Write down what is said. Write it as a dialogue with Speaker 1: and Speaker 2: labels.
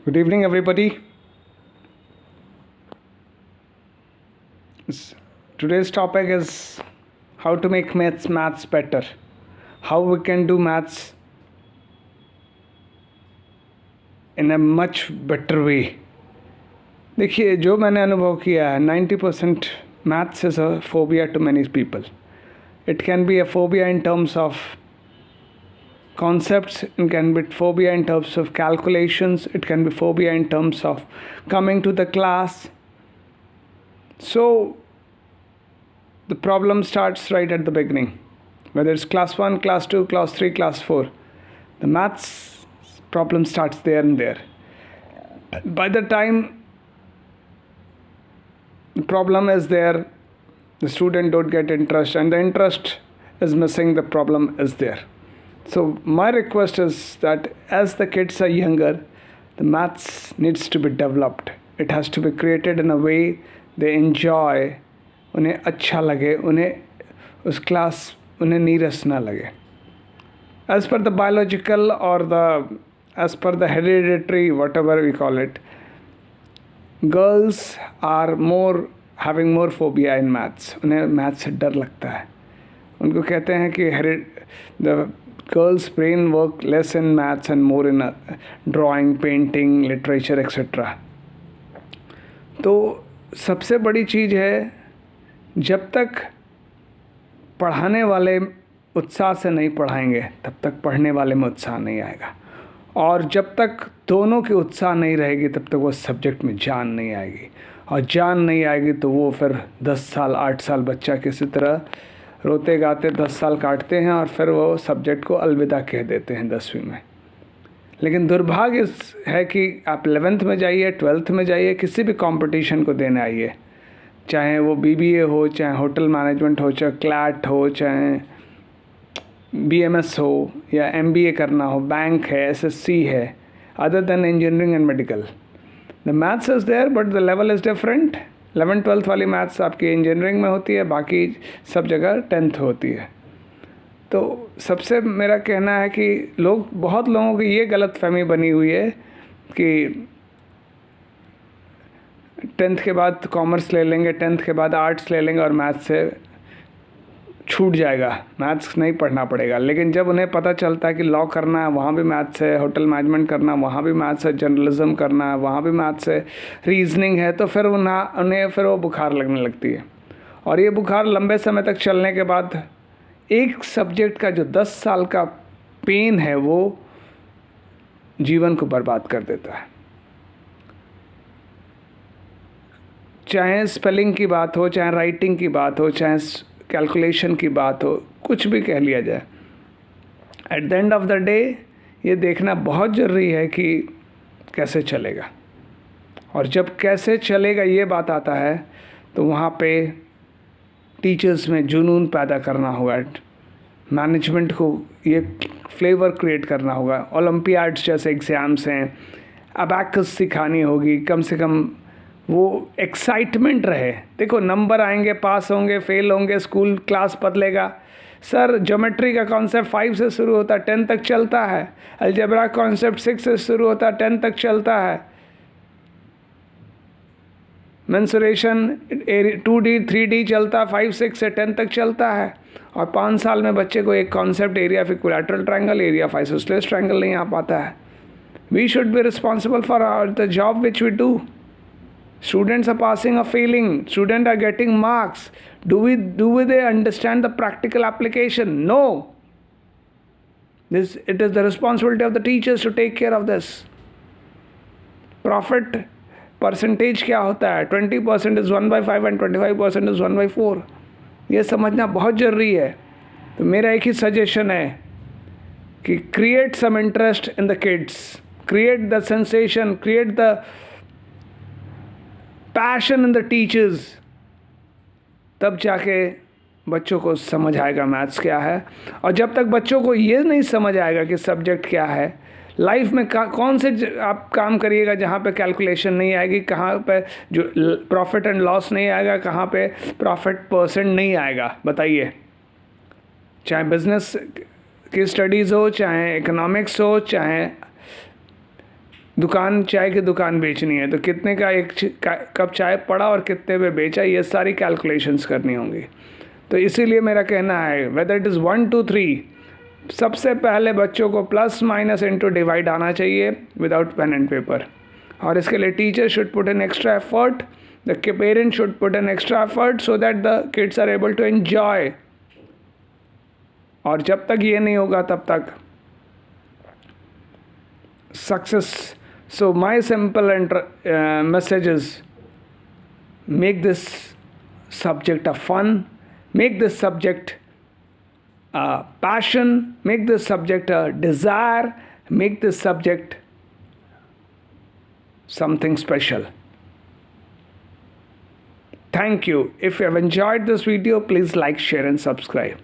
Speaker 1: Good evening, everybody. Today's topic is how to make maths better. How we can do maths in a much better way. देखिए, जो मैंने अनुभव किया है, 90% maths is a phobia to many people. It can be a phobia in terms of concepts, it can be phobia in terms of calculations, it can be phobia in terms of coming to the class. So the problem starts right at the beginning, whether it's class 1, class 2, class 3, class 4. The maths problem starts there and there. By the time the problem is there, the student don't get interest, and the interest is missing, the problem is there. So my request is that as the kids are younger, the maths needs to be developed. It has to be created in a way they enjoy, उन्हें अच्छा लगे, उन्हें उस class उन्हें नीरस ना लगे. As per the biological or as per the hereditary, whatever we call it, girls are having more phobia in maths. उन्हें maths से डर लगता है. उनको कहते हैं कि the girls' brain work less in maths and more in drawing, painting, literature, etc. तो सबसे बड़ी चीज़ है, जब तक पढ़ाने वाले उत्साह से नहीं पढ़ाएंगे तब तक पढ़ने वाले में उत्साह नहीं आएगा, और जब तक दोनों की उत्साह नहीं रहेगी तब तक वो सब्जेक्ट में जान नहीं आएगी, और जान नहीं आएगी तो वो फिर 10 साल 8 साल बच्चा किसी तरह रोते गाते 10 साल काटते हैं और फिर वो सब्जेक्ट को अलविदा कह देते हैं 10वीं में. लेकिन दुर्भाग्य है कि आप 11th में जाइए, 12th में जाइए, किसी भी कंपटीशन को देने आइए, चाहे वो BBA हो, चाहे होटल मैनेजमेंट हो, चाहे क्लैट हो, चाहे BMS हो, या MBA करना हो, बैंक है, SSC है, other than engineering and medical. The maths is there but the level is different. 11th-12th वाली मैथ्स आपकी इंजीनियरिंग में होती है, बाकी सब जगह 10th होती है. तो सबसे मेरा कहना है कि बहुत लोगों की ये गलत फहमी बनी हुई है कि 10th के बाद कॉमर्स ले लेंगे, 10th के बाद आर्ट्स ले लेंगे और मैथ्स से छूट जाएगा, मैथ्स नहीं पढ़ना पड़ेगा. लेकिन जब उन्हें पता चलता है कि लॉ करना है वहाँ भी मैथ्स है, होटल मैनेजमेंट करना वहाँ भी मैथ्स है, जर्नलिज्म करना है वहाँ भी मैथ्स है, रीजनिंग है, तो फिर उन्हें फिर वो बुखार लगने लगती है. और ये बुखार लंबे समय तक चलने के बाद एक सब्जेक्ट का जो 10 साल का पेन है वो जीवन को बर्बाद कर देता है. चाहे स्पेलिंग की बात हो, चाहे राइटिंग की बात हो, चाहे कैलकुलेशन की बात हो, कुछ भी कह लिया जाए, at the end of the day ये देखना बहुत ज़रूरी है कि कैसे चलेगा. और जब कैसे चलेगा ये बात आता है तो वहाँ पे टीचर्स में जुनून पैदा करना होगा, मैनेजमेंट को ये फ्लेवर क्रिएट करना होगा. ओलंपियाड्स जैसे एग्ज़ाम्स हैं, अबैकस सिखानी होगी, कम से कम वो एक्साइटमेंट रहे. देखो, नंबर आएंगे, पास होंगे, फेल होंगे, स्कूल क्लास बदलेगा. सर, ज्योमेट्री का कॉन्सेप्ट 5 से शुरू होता है, 10 तक चलता है. अलजेब्रा कॉन्सेप्ट 6 से शुरू होता है, 10 तक चलता है. मेंसुरेशन 2D 3D चलता है, 5 6 से 10 तक चलता है. और 5 साल में बच्चे को एक concept area of equilateral triangle, area of isosceles triangle नहीं आ पाता है. We should be responsible for the job which we do. Students are passing or failing. Students are getting marks. Do they understand the practical application? No. It is the responsibility of the teachers to take care of this. Profit percentage क्या होता है? 20% is 1/5 and 25% is 1/4. ये समझना बहुत ज़रूरी है. तो मेरा एक ही सजेशन है कि create some interest in the kids. Create the sensation. Create the passion in the teachers. तब जाके बच्चों को समझ आएगा मैथ्स क्या है. और जब तक बच्चों को ये नहीं समझ आएगा कि सब्जेक्ट क्या है, लाइफ में कौन से आप काम करिएगा जहाँ पे कैलकुलेशन नहीं आएगी, कहाँ पे जो प्रॉफिट एंड लॉस नहीं आएगा, कहाँ पे प्रॉफिट परसेंट नहीं आएगा, बताइए. चाहे बिजनेस की स्टडीज़ हो, चाहे इकोनॉमिक्स हो, चाहे दुकान, चाय की दुकान बेचनी है तो कितने का एक कप चाय पड़ा और कितने पे बेचा, ये सारी कैलकुलेशंस करनी होंगी। तो इसीलिए मेरा कहना है वेदर इट इज़ 1 2 3, सबसे पहले बच्चों को प्लस माइनस इंटू डिवाइड आना चाहिए विदाउट पेन एंड पेपर। और इसके लिए teacher should put an extra effort, the parent should put an extra effort so that the kids are able to enjoy. और जब तक ये नहीं होगा तब तक success. So my simple message is, make this subject a fun, make this subject a passion, make this subject a desire, make this subject something special. Thank you. If you have enjoyed this video, please like, share and subscribe.